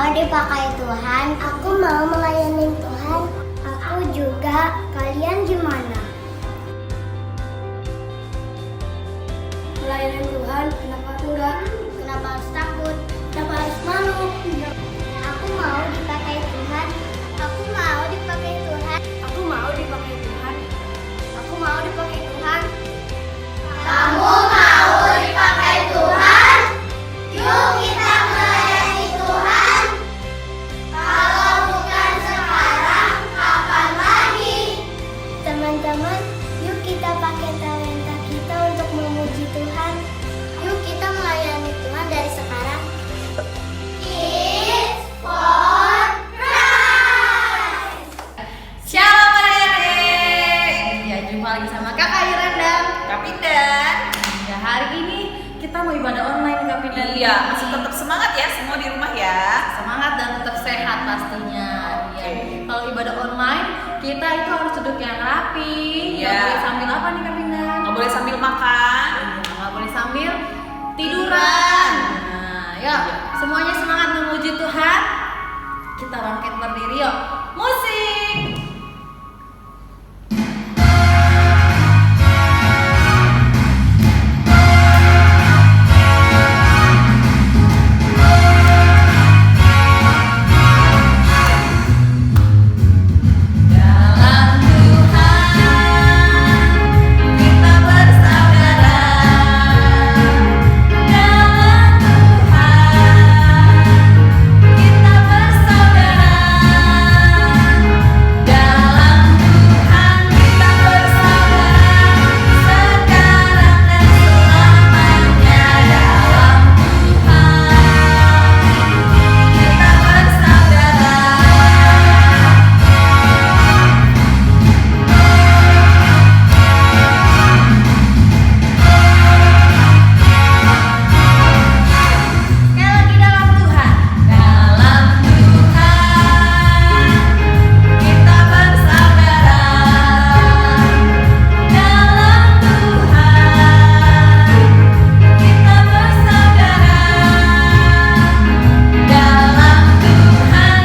mau dipakai Tuhan. Aku mau melayani Tuhan. Aku juga. Kalian gimana? Melayani Tuhan, kenapa enggak? Kenapa harus takut? Kenapa harus malu? Aku mau dipakai Tuhan. Aku mau dipakai Tuhan. Aku mau dipakai Tuhan. Aku mau dipakai Tuhan. Kamu mau dipakai Tuhan? Yuk kita melayani Tuhan. Kalau bukan sekarang, kapan lagi? Teman-teman, yuk kita pakai talenta kita untuk memuji Tuhan. Yuk kita melayani Tuhan dari sekarang. Kids for Christ. Shalom adik-adik. Ya, jumpa lagi sama Kakak Iren dan Kak Pindan. Ya, hari ini kita mau ibadah online Kak Pindan. Iya, masih tetap semangat ya semua di rumah ya. Semangat dan tetap sehat pastinya. Oke. Ya, kalau ibadah online kita itu harus duduk yang rapi. Iya. Nggak boleh sambil apa nih Kak Pindan? Nggak boleh sambil makan. Iya, nggak boleh sambil tiduran. Nah, yuk semuanya semangat memuji Tuhan. Kita bangkit berdiri yuk. Musik. Dalam Tuhan kita bersaudara. Dalam Tuhan kita bersaudara. Dalam Tuhan kita bersaudara sekarang dan selamanya. Dalam Tuhan kita bersaudara. Sekali lagi dalam Tuhan. Dalam Tuhan kita bersaudara. Dalam Tuhan kita bersaudara. Dalam Tuhan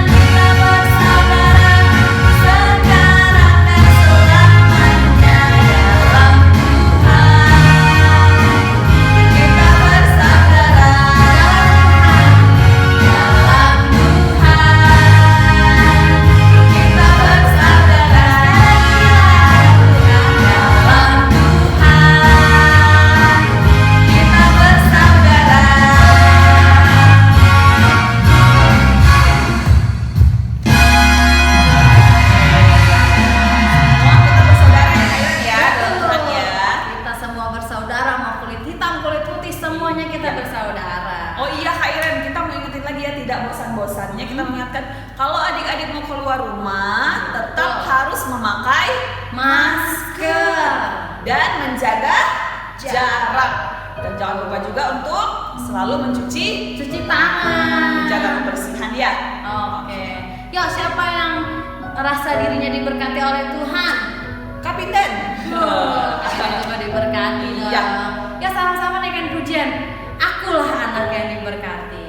kita bersaudara sekarang dan selamanya. Dalam Tuhan kita bersaudara. Dalam Tuhan kita bersaudara. Dalam Tuhan kita bersaudara. Semua kita bersaudara ya, Kak Iren ya, dalam Tuhan ya. Kita semua bersaudara, mau kulit hitam, kulit putih, semuanya kita bersaudara. Oh iya Kak Iren, kita mau ingetin lagi ya, tidak bosan-bosannya kita mengingatkan kalau adik-adik mau keluar rumah tetap harus memakai Masker. dan menjaga jarak. Dan jangan lupa juga untuk selalu mencuci, Cuci tangan. menjaga kebersihan ya. Oke. Yo, siapa yang merasa dirinya diberkati oleh Tuhan? Kapiten. Kalian juga diberkati dong. Iya. Ya, sama-sama dengan pujian. Akulah anak yang diberkati.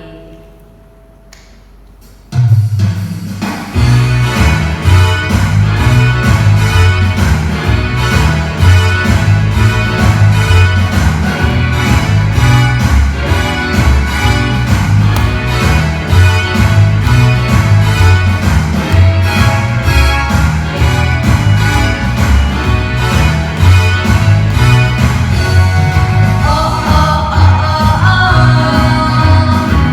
Oh oh oh oh oh oh.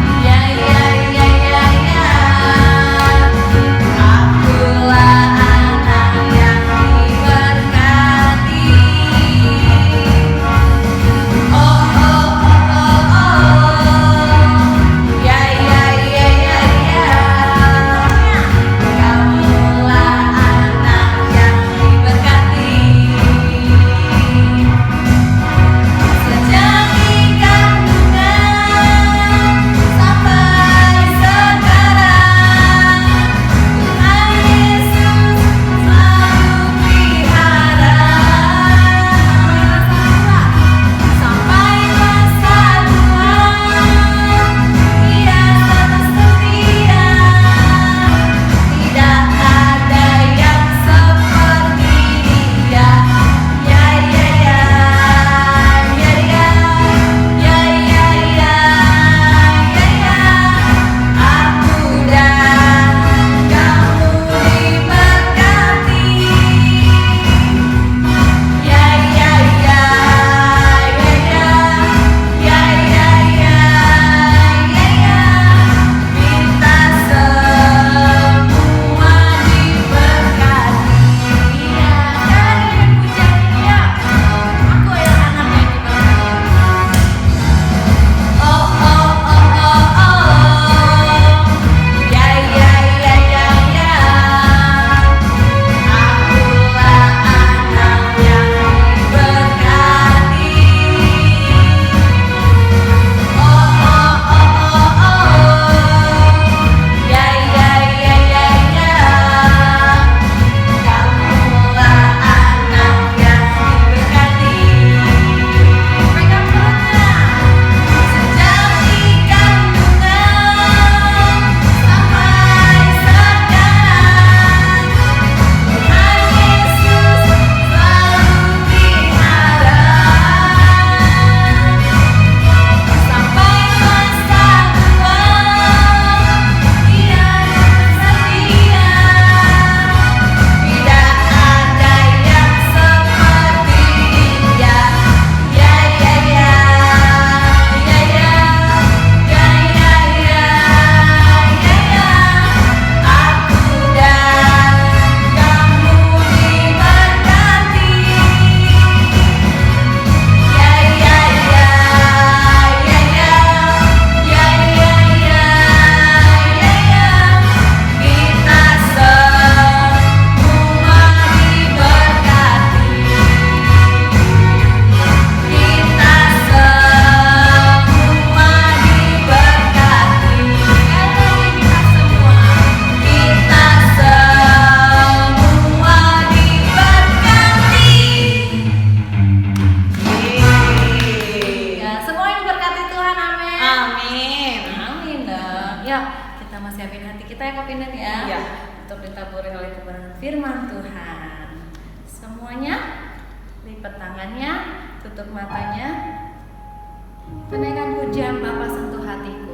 siapin hati kita ya Kak Pindan ya. Iya. Untuk ditaburi oleh kebenaran firman Tuhan. Semuanya lipat tangannya, tutup matanya. Tunaikan pujian Bapa sentuh hatiku.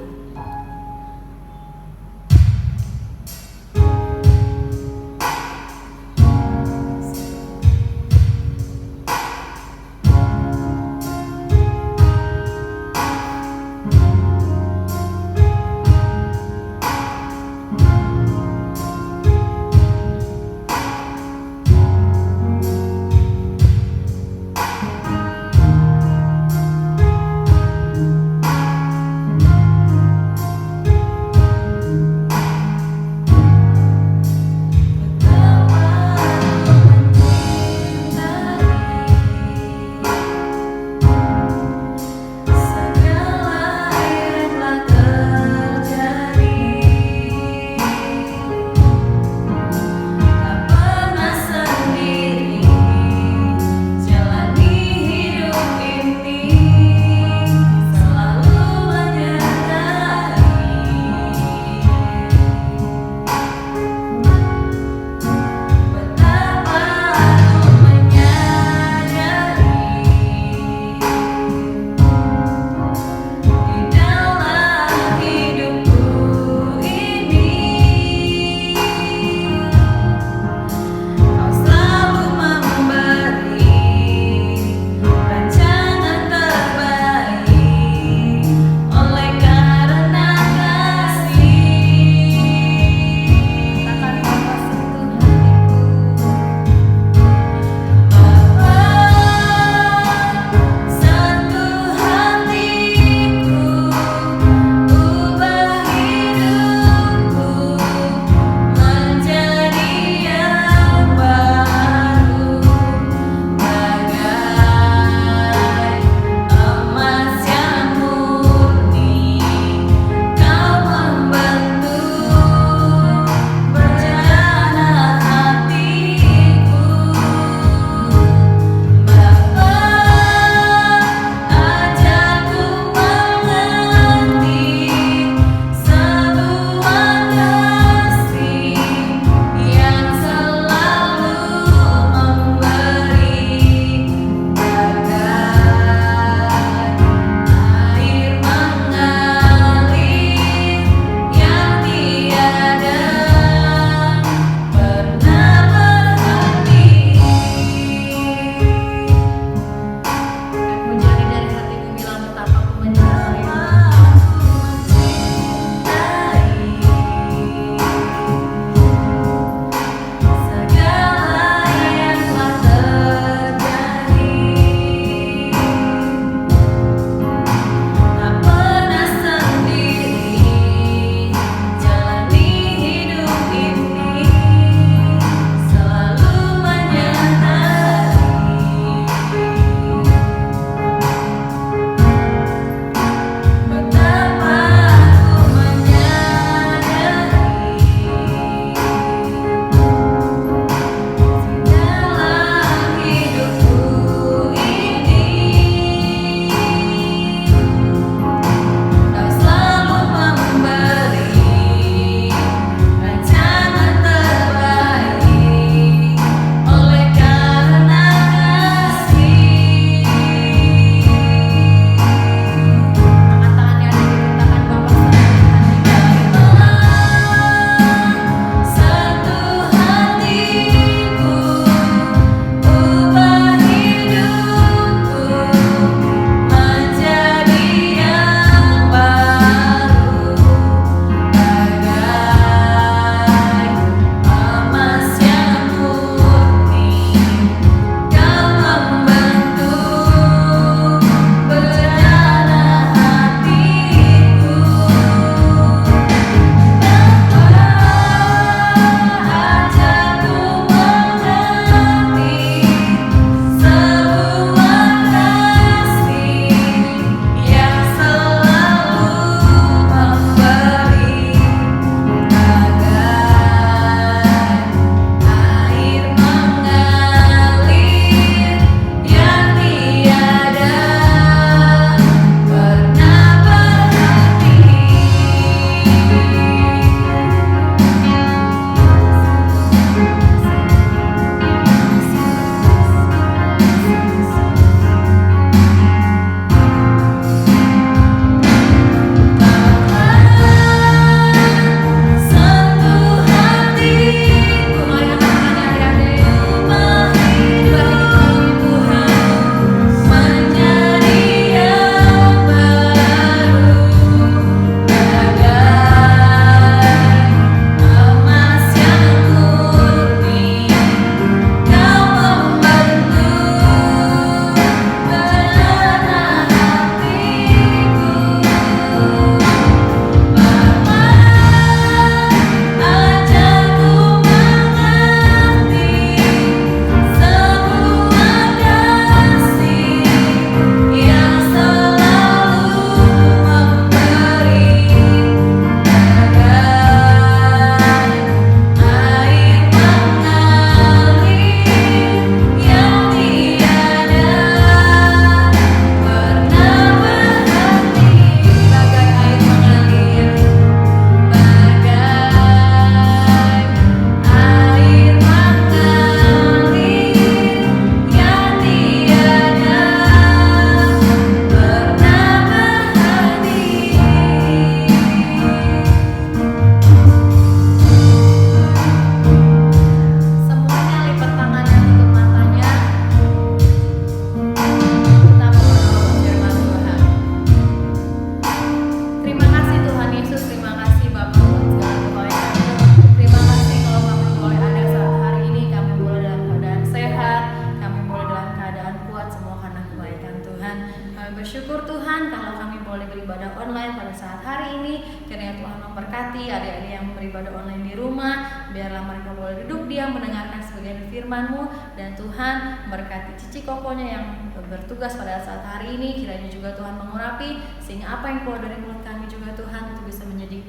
bersyukur Tuhan kalau kami boleh beribadah online pada saat hari ini. Kiranya Tuhan memberkati adik-adik yang beribadah online di rumah. Biarlah mereka boleh duduk diam mendengarkan sebagian firman-Mu. Dan Tuhan berkati Cici Kokonya yang bertugas pada saat hari ini. Kiranya juga Tuhan mengurapi sehingga apa yang keluar dari mulut kami juga Tuhan itu bisa menjadi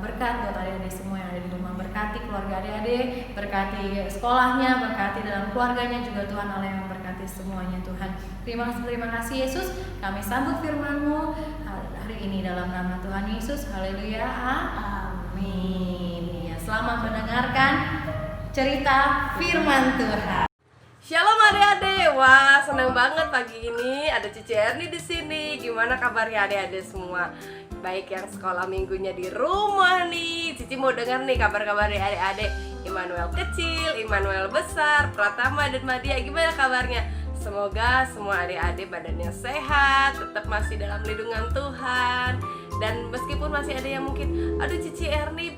berkat buat adik-adik semua yang ada di rumah. Berkati keluarga adik-adik, berkati sekolahnya, berkati dalam keluarganya juga Tuhan Allah yang memberkati semuanya Tuhan. Terima kasih Yesus. Kami sambut firman-Mu hari ini dalam nama Tuhan Yesus. Haleluya. Amin. Ya, selamat mendengarkan cerita firman Tuhan. Shalom adik-adik, wah senang banget pagi ini ada Cici Erni di sini. Gimana kabarnya adik-adik semua? Baik yang sekolah minggunya di rumah nih. Cici mau dengar nih kabar-kabar dari adik-adik. Immanuel kecil, Immanuel besar, Pratama dan Madia, gimana kabarnya? Semoga semua adik-adik badannya sehat, tetap masih dalam lindungan Tuhan. Dan meskipun masih ada yang mungkin, aduh Cici Erni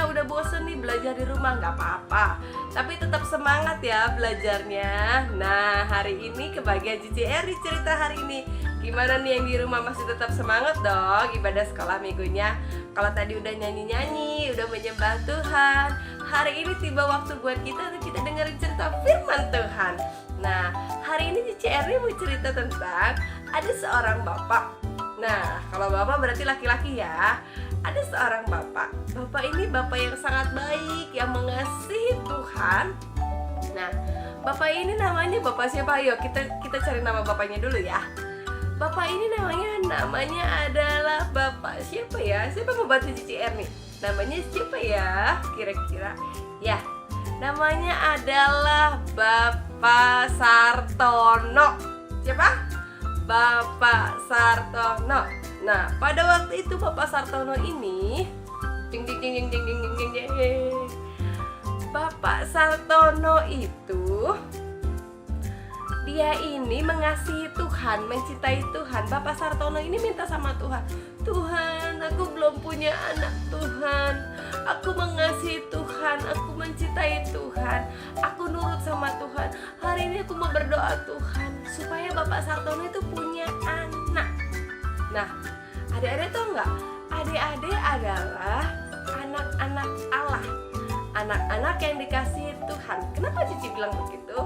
udah bosen nih belajar di rumah, nggak apa-apa, tapi tetap semangat ya belajarnya. Nah hari ini kebagian Cici Erni cerita hari ini. Gimana nih yang di rumah masih tetap semangat dong ibadah sekolah minggunya? Kalau tadi udah nyanyi-nyanyi, udah menyembah Tuhan, hari ini tiba waktu buat kita dengerin cerita firman Tuhan. Nah hari ini Cici Erni mau cerita tentang ada seorang bapak. Nah, kalau bapak berarti laki-laki ya. Ada seorang bapak. Bapak ini bapak yang sangat baik, yang mengasihi Tuhan. Nah, bapak ini namanya bapak siapa? Ayo kita cari nama bapaknya dulu ya. Bapak ini namanya adalah bapak siapa ya? Siapa mau bantu Cici Erni? Namanya siapa ya? Kira-kira. Ya, namanya adalah Bapak Sartono. Siapa? Bapak Sartono. Nah, pada waktu itu Bapak Sartono ini Bapak Sartono itu dia ini mengasihi Tuhan, mencintai Tuhan. Bapak Sartono ini minta sama Tuhan, Tuhan, aku belum punya anak Tuhan. Aku mengasihi Tuhan, aku mencintai Tuhan, aku nurut sama Tuhan. Hari ini aku mau berdoa Tuhan supaya Bapak Sartono itu punya anak. Nah, adik-adik tahu nggak? Adik-adik adalah anak-anak Allah, anak-anak yang dikasihi Tuhan. Kenapa Cici bilang begitu?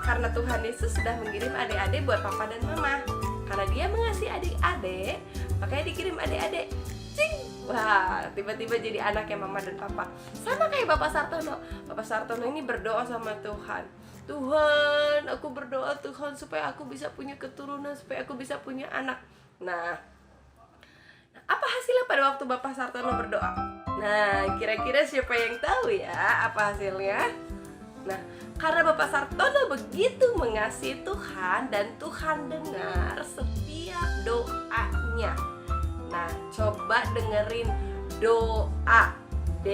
Karena Tuhan Yesus sudah mengirim adik-adik buat papa dan mama. Karena dia mengasihi adik-adik, makanya dikirim adik-adik. Cing! Wah, tiba-tiba jadi anaknya mama dan papa. Sama kayak Bapak Sartono. Bapak Sartono ini berdoa sama Tuhan. Tuhan, aku berdoa Tuhan supaya aku bisa punya keturunan, supaya aku bisa punya anak. Nah, apa hasilnya pada waktu Bapak Sartono berdoa? Nah, kira-kira siapa yang tahu ya apa hasilnya? Nah, karena Bapak Sartono begitu mengasihi Tuhan dan Tuhan dengar setiap doanya. Nah, coba dengerin doa. D,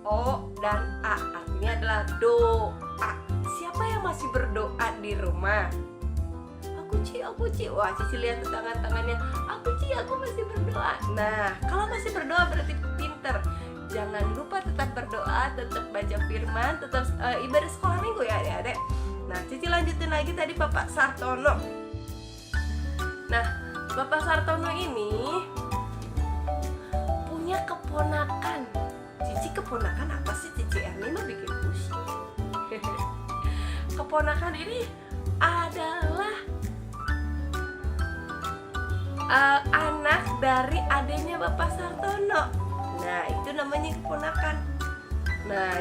O, dan A. Artinya adalah doa. Siapa yang masih berdoa di rumah? Aku Ci. Wah, Cici lihat tangan-tangannya. Aku masih berdoa. Nah, kalau masih berdoa berarti pinter. Jangan lupa tetap berdoa, tetap baca firman, tetap ibadah sekolah minggu ya adik-adik. Nah, Cici lanjutin lagi tadi Bapak Sartono. Nah, Bapak Sartono ini punya keponakan. Cici keponakan apa sih? Cici Erni mah bikin pusing. Keponakan ini adalah anak dari adiknya Bapak Sartono. Nah, itu namanya keponakan. Nah,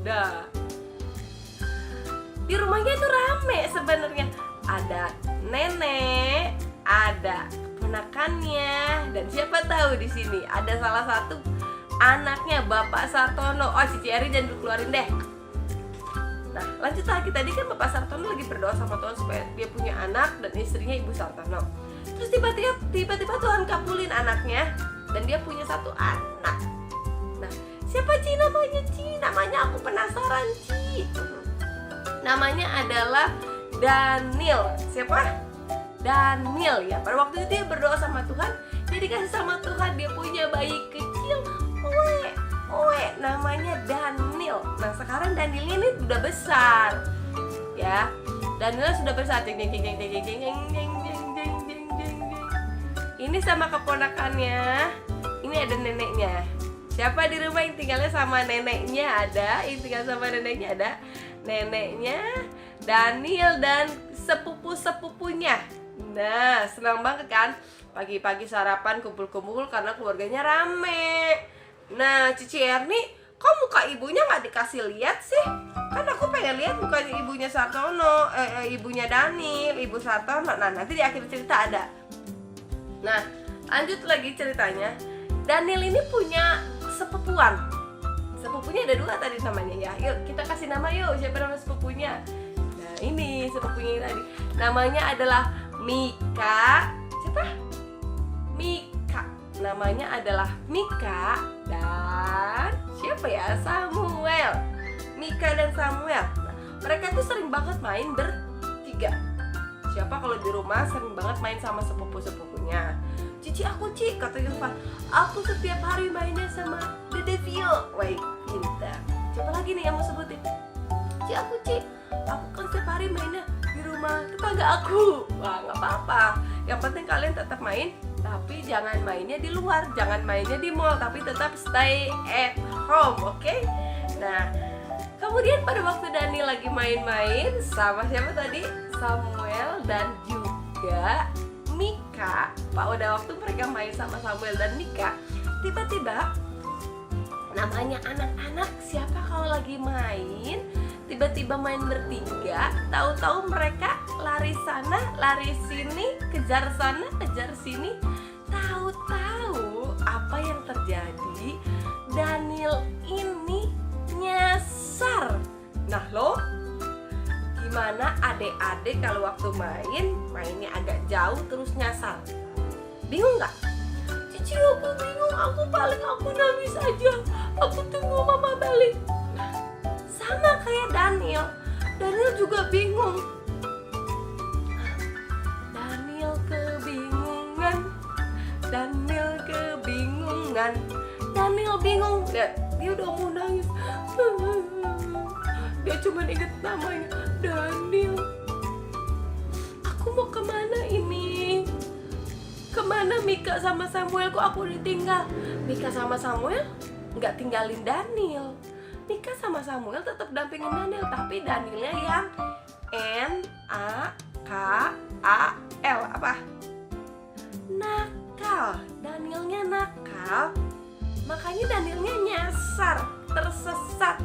dah. Di rumahnya itu rame sebenarnya. Ada nenek, ada keponakannya, dan siapa tahu di sini ada salah satu anaknya Bapak Sartono. Oh, Cici Eri jangan dikeluarin deh. Nah, lanjut lagi. Tadi kan Bapak Sartono lagi berdoa sama Tuhan supaya dia punya anak dan istrinya Ibu Sartono. Terus tiba-tiba Tuhan kabulin anaknya dan dia punya satu anak. Nah, siapa Ci namanya? Namanya aku penasaran Ci. Namanya adalah Daniel. Siapa? Daniel ya. Pada waktu itu dia berdoa sama Tuhan, dia dikasih sama Tuhan, dia punya bayi kecil, namanya Daniel. Nah, sekarang Daniel ini udah besar ya. Daniel sudah besar. Jeng jeng jeng jeng jeng jeng jeng jeng jeng jeng jeng jeng jeng. Ini sama keponakannya. Ini ada neneknya. Siapa di rumah yang tinggalnya sama neneknya? Ada. Yang tinggal sama neneknya ada. Neneknya, Daniel dan sepupu-sepupunya. Nah, senang banget kan? Pagi-pagi sarapan kumpul-kumpul karena keluarganya rame. Nah, Cici Erni, kok muka ibunya nggak dikasih lihat sih? Kan aku pengen lihat mukanya ibunya Sartono, ibunya Daniel, ibu Sartono. Nah, nanti di akhir cerita ada. Nah, lanjut lagi ceritanya. Daniel ini punya sepupuan. Sepupunya ada 2 tadi namanya ya. Yuk kita kasih nama yuk. Siapa nama sepupunya? Nah, ini sepupunya tadi. Namanya adalah Mika. Siapa? Mika. Namanya adalah Mika dan siapa ya? Samuel. Mika dan Samuel. Nah, mereka tuh sering banget main bertiga. Siapa kalau di rumah sering banget main sama sepupu-sepupunya? Cici, aku Ci, kata Yulvan. Aku setiap hari mainnya sama Dede Vio. Wait, pintar. Siapa lagi nih yang mau sebutin? Ci, aku kan setiap hari mainnya di rumah tetangga aku. Wah, nggak apa-apa. Yang penting kalian tetap main, tapi jangan mainnya di luar, jangan mainnya di mall, tapi tetap stay at home, oke? Nah, kemudian pada waktu Dani lagi main-main sama siapa tadi? Samuel dan juga Mika. Pada waktu mereka main sama Samuel dan Mika, tiba-tiba namanya anak-anak siapa kalau lagi main tiba-tiba main bertiga, tahu-tahu mereka lari sana, lari sini, kejar sana, kejar sini. Tahu-tahu apa yang terjadi? Daniel ini nyasar. Nah lo, gimana adik-adik kalau waktu mainnya agak jauh terus nyasar? Bingung nggak? Cici, aku bingung, aku nangis aja. Aku tunggu mama balik. Nah, sama kayak Daniel juga bingung. Daniel kebingungan. Daniel bingung. Lihat, dia udah mau nangis. Dia cuma inget namanya, Daniel. Aku mau kemana ini? Kemana Mika sama Samuel? Kok aku ditinggal? Mika sama Samuel nggak tinggalin Daniel. Mika sama Samuel tetap dampingin Daniel, tapi Danielnya yang N-A-K-A-L. Apa? Nakal. Danielnya nakal. Makanya Danielnya nyasar, tersesat.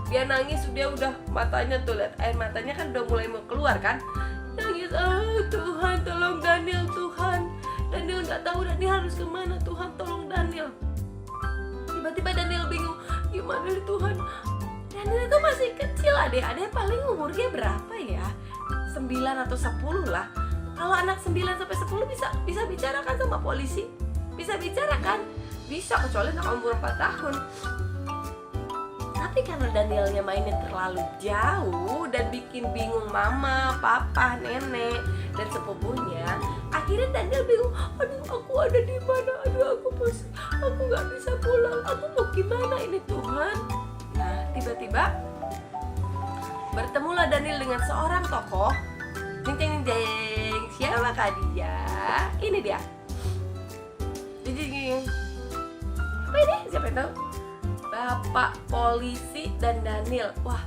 Dia nangis, dia udah matanya tuh, lihat air matanya kan udah mulai mau keluar kan. Nangis, Tuhan tolong Daniel, Tuhan. Daniel nggak tahu Daniel harus kemana, Tuhan tolong Daniel. Tiba-tiba Daniel bingung, gimana nih Tuhan? Daniel itu masih kecil, adik-adik paling umurnya berapa ya? 9 atau 10 lah. Kalau anak 9 sampai 10 bisa bicara kan sama polisi? Bisa bicara kan? Bisa, kecuali anak umur 4 tahun. Tapi karena Danielnya mainnya terlalu jauh dan bikin bingung mama, papa, nenek, dan sepupunya, akhirnya Daniel bingung, aduh aku ada di mana, aku nggak bisa pulang, aku mau gimana ini Tuhan. Nah, tiba-tiba bertemulah Daniel dengan seorang tokoh. Jeng jeng jeng, siapakah dia? Ini dia. Jeng jeng jeng. Apa ini? Siapa yang tahu? Bapak polisi dan Daniel. Wah,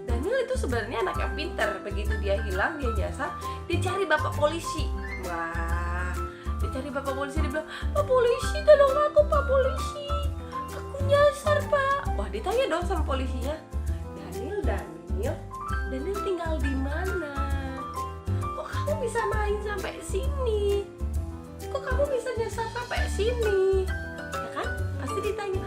Daniel itu sebenarnya anak yang pintar. Begitu dia hilang, dia nyasar, dia cari bapak polisi. Wah, dia cari bapak polisi, dia bilang, Pak polisi, tolong aku Pak polisi, aku nyasar Pak. Wah, ditanya dong sama polisinya, Daniel tinggal di mana? Kok kamu bisa main sampai sini? Kok kamu bisa nyasar sampai sini? Ya kan? Pasti ditanya.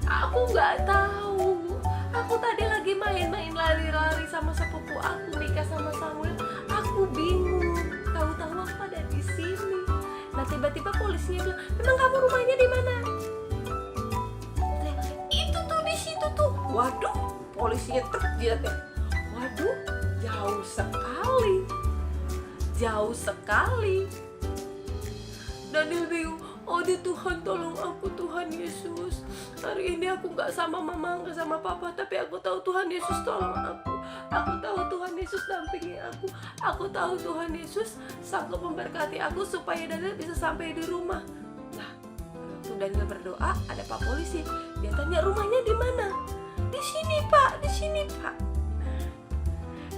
Aku nggak tahu. Aku tadi lagi main-main lari-lari sama sepupu aku, Mika sama Samuel. Aku bingung. Tahu-tahu aku ada di sini. Nah tiba-tiba polisinya bilang, memang kamu rumahnya di mana? Itu tuh di situ tuh. Waduh, polisinya terjadi. Waduh, jauh sekali. Daniel bingung. Aduh Tuhan tolong aku Tuhan Yesus. Hari ini aku gak sama mama, gak sama papa, tapi aku tahu Tuhan Yesus tolong aku. Aku tahu Tuhan Yesus dampingi aku. Aku tahu Tuhan Yesus sanggup memberkati aku supaya Daniel bisa sampai di rumah. Nah, waktu Daniel berdoa, ada Pak Polisi. Dia tanya, rumahnya di mana? Di sini Pak, di sini Pak.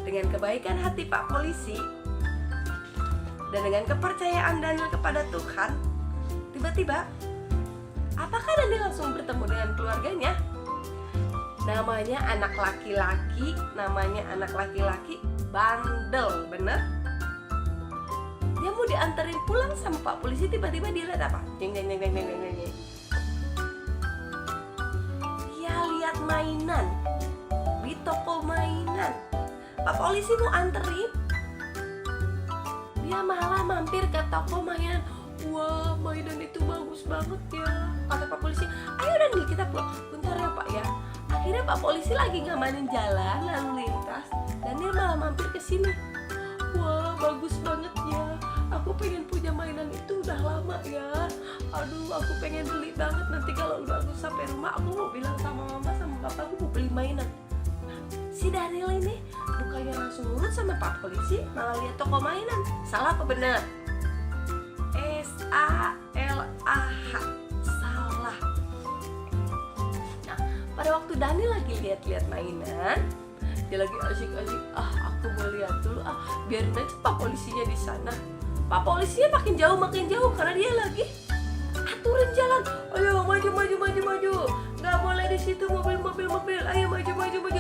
Dengan kebaikan hati Pak Polisi dan dengan kepercayaan Daniel kepada Tuhan, tiba-tiba apakah Daniel langsung bertemu dengan keluarganya? Namanya anak laki-laki bandel, bener? Dia mau dianterin pulang sama Pak Polisi, tiba-tiba dia lihat apa? Jeng. Dia lihat mainan di toko mainan. Pak Polisi mau anterin, dia malah mampir ke toko mainan. Wah, mainan itu bagus banget ya, kata Pak Polisi. Ayo Daniel, kita pulang. Bentar ya Pak ya. Akhirnya Pak Polisi lagi ngamanin jalan lalu lintas, Daniel malah mampir ke sini. Wah, bagus banget ya. Aku pengen punya mainan itu udah lama ya. Aduh, aku pengen beli banget. Nanti kalau udah aku sampai rumah, aku mau bilang sama mama sama papa aku mau beli mainan. Si Daniel ini bukannya langsung nurut sama Pak Polisi, malah lihat toko mainan. Salah apa benar? S-A-L-A-H. Salah. Nah, pada waktu Daniel lagi lihat-lihat mainan, dia lagi asik-asik. Aku mau lihat dulu. Biarin aja Pak Polisinya di sana. Pak Polisinya makin jauh karena dia lagi aturin jalan. Ayo maju. Nggak boleh di situ mobil. Ayo maju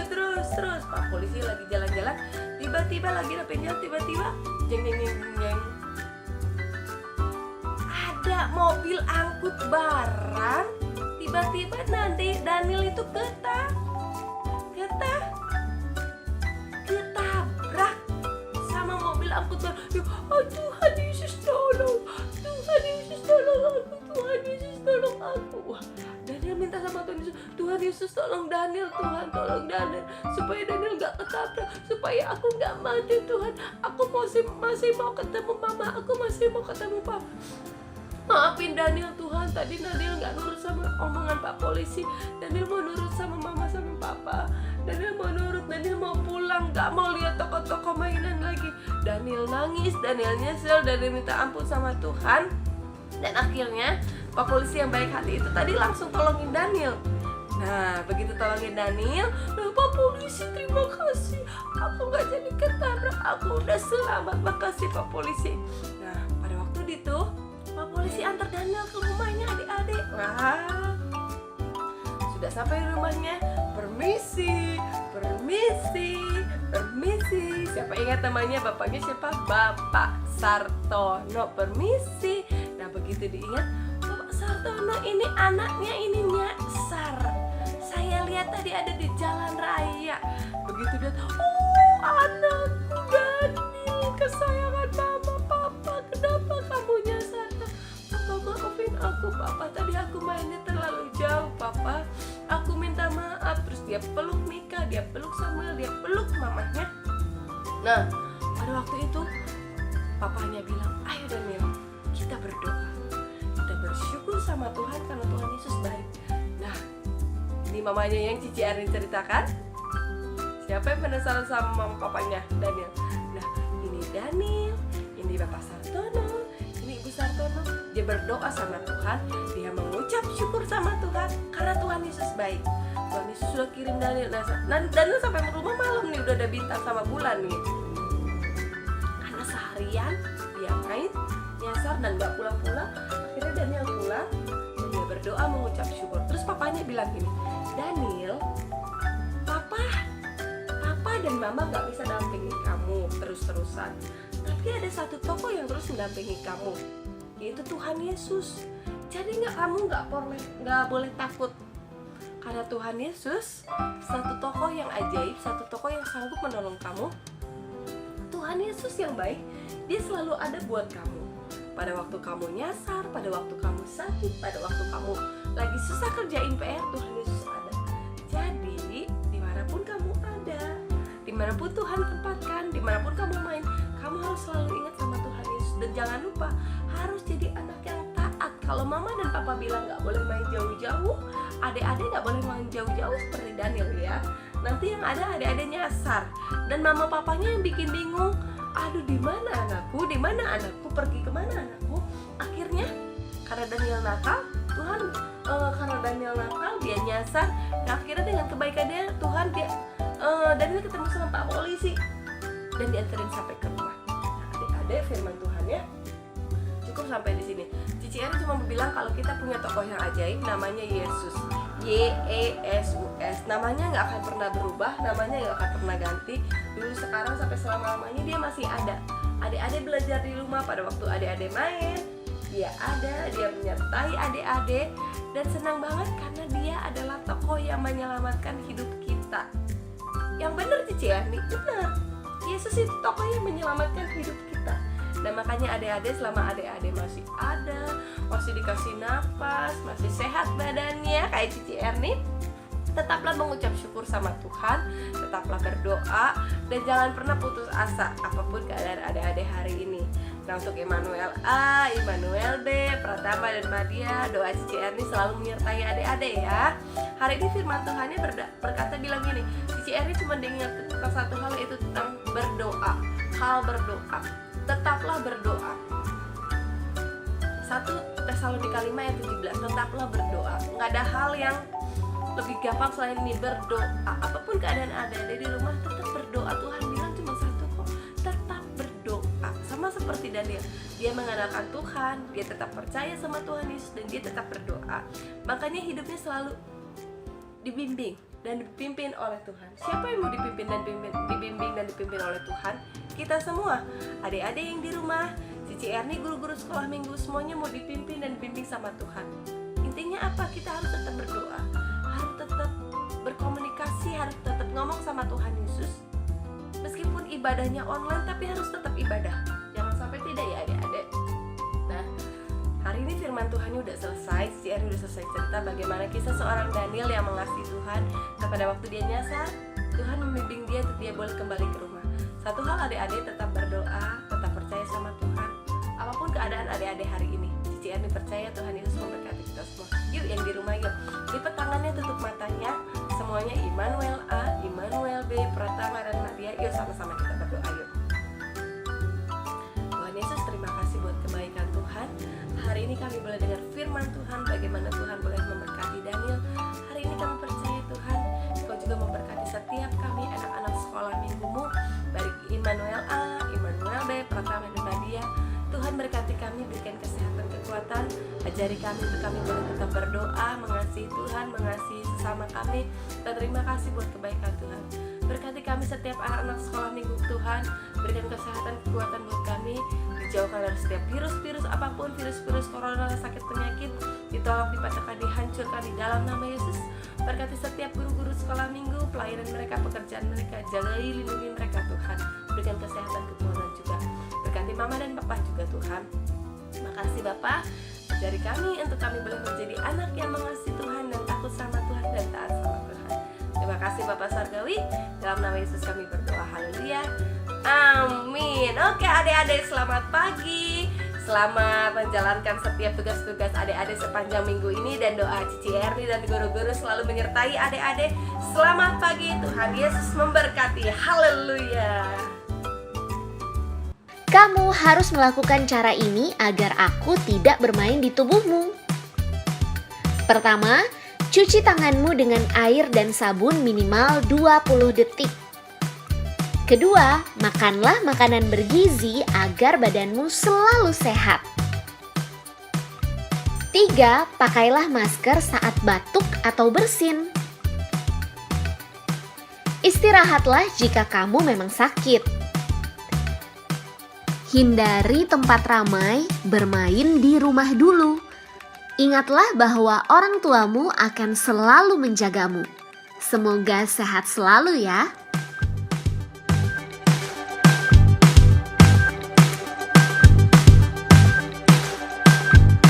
terus. Pak Polisi lagi jalan-jalan. Tiba-tiba lagi jalan. Tiba-tiba jeng. Ada mobil angkut barang. Tiba-tiba nanti Daniel itu ketabrak sama mobil angkut barang. Tuhan Yesus tolong aku. Wah, Daniel minta sama Tuhan Yesus tolong Daniel, tolong Daniel supaya Daniel nggak ketabrak, supaya aku nggak mati Tuhan. Aku masih mau ketemu mama, aku masih mau ketemu papa. Maafin Daniel Tuhan, tadi Daniel nggak nurut sama omongan Pak Polisi. Daniel mau nurut sama mama sama papa. Daniel mau nurut, Daniel mau pulang, nggak mau lihat toko-toko mainan lagi. Daniel nangis, Daniel nyesel, Daniel minta ampun sama Tuhan. Dan akhirnya Pak Polisi yang baik hati itu tadi langsung tolongin Daniel. Nah, begitu tolongin Daniel, Pak Polisi terima kasih. Aku nggak jadi ketabrak, aku udah selamat, makasih Pak Polisi. Nah, pada waktu itu Pak Polisi antar Daniel ke rumahnya adik-adik. Wah, sudah sampai di rumahnya. Permisi. Siapa ingat namanya? Bapaknya siapa? Bapak Sartono. Permisi. Nah, begitu diingat, Bapak Sartono ini anaknya ini nyasar. Saya lihat tadi ada di jalan raya. Begitu dia, anakku Daniel, kesayangan mama, papa, kenapa kamu nyasar? Papa, maafin aku, papa, tadi aku mainnya terlalu jauh, papa. Aku minta maaf. Terus dia peluk Mika, dia peluk Samuel, dia peluk mamanya. Nah, pada waktu itu papanya bilang, ayo Daniel, kita berdoa, kita bersyukur sama Tuhan karena Tuhan Yesus baik. Nah, ini mamanya yang Cici Arin ceritakan. Siapa yang penasaran sama mama papanya Daniel? Nah, ini Daniel, ini Bapak Sartono, ini Ibu Sartono. Dia berdoa sama Tuhan, dia mengucap syukur sama Tuhan karena Tuhan Yesus baik. Tuhan Yesus sudah kirim Daniel. Nah, Daniel sampai rumah malam nih, udah ada bintang sama bulan nih. Karena seharian dia main, nyasar dan gak pulang-pulang. Akhirnya Daniel pulang dan dia berdoa mengucap syukur. Terus papanya bilang gini, Daniel, papa dan mama gak bisa dampingi kamu terus-terusan, tapi ada satu tokoh yang terus mendampingi kamu, yaitu Tuhan Yesus. Jadi kamu gak boleh takut, karena Tuhan Yesus satu tokoh yang ajaib, satu tokoh yang sanggup menolong kamu. Tuhan Yesus yang baik, dia selalu ada buat kamu. Pada waktu kamu nyasar, pada waktu kamu sakit, pada waktu kamu lagi susah kerjain PR, Tuhan Yesus ada. Jadi dimanapun kamu ada, dimanapun Tuhan tempatkan, dimanapun kamu main, kamu harus selalu ingat sama Tuhan Yesus. Dan jangan lupa, harus jadi anak yang taat. Kalau mama dan papa bilang gak boleh main jauh-jauh, adik-adik nggak boleh main jauh-jauh seperti Daniel ya. Nanti yang ada adik-adik nyasar dan mama papanya yang bikin bingung. Aduh, di mana anakku? Di mana anakku? Pergi kemana anakku? Akhirnya karena Daniel nakal, Tuhan karena Daniel nakal dia nyasar. Nah, akhirnya dengan kebaikannya Tuhan Daniel ketemu sama Pak Polisi dan dianterin sampai ke rumah. Nah, adik-adik firman Tuhan ya. Cukup sampai di sini. Cici Eri cuma bilang kalau kita punya tokoh yang ajaib namanya Yesus. YESUS. Namanya nggak akan pernah berubah, namanya nggak akan pernah ganti. Dulu, sekarang, sampai selama-lamanya dia masih ada. Adik-adik belajar di rumah pada waktu adik-adik main, dia ada, dia menyertai adik-adik dan senang banget karena dia adalah tokoh yang menyelamatkan hidup kita. Yang benar Cici Erni, benar. Yesus itu tokoh yang menyelamatkan hidup kita. Dan makanya adik-adik, selama adik-adik masih ada, masih dikasih nafas, masih sehat badannya kayak Cici Erni, tetaplah mengucap syukur sama Tuhan, tetaplah berdoa, dan jangan pernah putus asa apapun keadaan adik-adik hari ini. Nah, untuk Immanuel A, Immanuel B, Pratama dan Madia, doa Cici Erni selalu menyertai adik-adik ya. Hari ini firman Tuhannya berkata bilang gini, Cici Erni cuma diingat tentang satu hal, yaitu tentang berdoa. Hal berdoa, tetaplah berdoa. 1 Tesalonika 5 ayat 17, tetaplah berdoa. Nggak ada hal yang lebih gampang selain ini, berdoa. Apapun keadaan ada di rumah, tetap berdoa. Tuhan bilang cuma satu kok, tetap berdoa. Sama seperti Daniel, dia mengandalkan Tuhan, dia tetap percaya sama Tuhan Yesus, dan dia tetap berdoa. Makanya hidupnya selalu dibimbing dan dipimpin oleh Tuhan. Siapa yang mau dibimbing dan dipimpin oleh Tuhan? Kita semua. Adik-adik yang di rumah, Cici Erni, guru-guru sekolah minggu, semuanya mau dipimpin dan dibimbing sama Tuhan. Intinya apa? Kita harus tetap berdoa, harus tetap berkomunikasi, harus tetap ngomong sama Tuhan Yesus. Meskipun ibadahnya online, tapi harus tetap ibadah. Jangan sampai tidak ya adik-adik. Nah, hari ini firman Tuhannya udah selesai. Cici Erni udah selesai cerita bagaimana kisah seorang Daniel yang mengasihi Tuhan. Dan pada waktu dia nyasar, Tuhan membimbing dia untuk dia boleh kembali ke rumah. Satu hal adik-adik, tetap berdoa, tetap percaya sama Tuhan. Apapun keadaan adik-adik hari ini, Cici Erni percaya Tuhan Yesus memberkati kita semua. Yuk yang di rumah yuk, lipat tangannya, tutup matanya. Semuanya Immanuel A, Immanuel B, Pratama dan Nadia. Yuk sama-sama kita berdoa yuk. Tuhan Yesus, terima kasih buat kebaikan Tuhan. Hari ini kami boleh dengar firman Tuhan, bagaimana Tuhan boleh memberkati Daniel. Hari ini kami percaya Tuhan, Engkau juga memberkati setiap kami anak-anak sekolah minggumu, baik Immanuel A, Immanuel B, Pratama dan Nadia. Tuhan berkati kami, berikan kesehatan, kekuatan, ajari kami untuk kami boleh tetap berdoa, mengasihi Tuhan, mengasihi sesama kami. Dan terima kasih buat kebaikan Tuhan. Berkati kami setiap anak-anak sekolah minggu Tuhan, berikan kesehatan, kekuatan buat kami, dijauhkan dari setiap virus-virus apapun, virus-virus corona, sakit penyakit, ditolak, dipatahkan, dihancurkan di dalam nama Yesus. Berkati setiap guru-guru sekolah minggu, pelayanan mereka, pekerjaan mereka, jagai, lindungi mereka Tuhan, berikan kesehatan, kekuatan juga. Berkati mama dan papa juga Tuhan. Terima kasih Bapak, ajari kami untuk kami boleh menjadi anak yang mengasihi Tuhan dan takut sama Tuhan dan taat sama Tuhan. Terima kasih Bapak Sargawi, dalam nama Yesus kami berdoa, haleluya, amin. Oke adik-adik, selamat pagi, selamat menjalankan setiap tugas-tugas adik-adik sepanjang minggu ini, dan doa Cici Erni dan guru-guru selalu menyertai adik-adik. Selamat pagi, Tuhan Yesus memberkati, haleluya. Kamu harus melakukan cara ini agar aku tidak bermain di tubuhmu. Pertama, cuci tanganmu dengan air dan sabun minimal 20 detik. Kedua, makanlah makanan bergizi agar badanmu selalu sehat. 3, pakailah masker saat batuk atau bersin. Istirahatlah jika kamu memang sakit. Hindari tempat ramai, bermain di rumah dulu. Ingatlah bahwa orang tuamu akan selalu menjagamu. Semoga sehat selalu ya.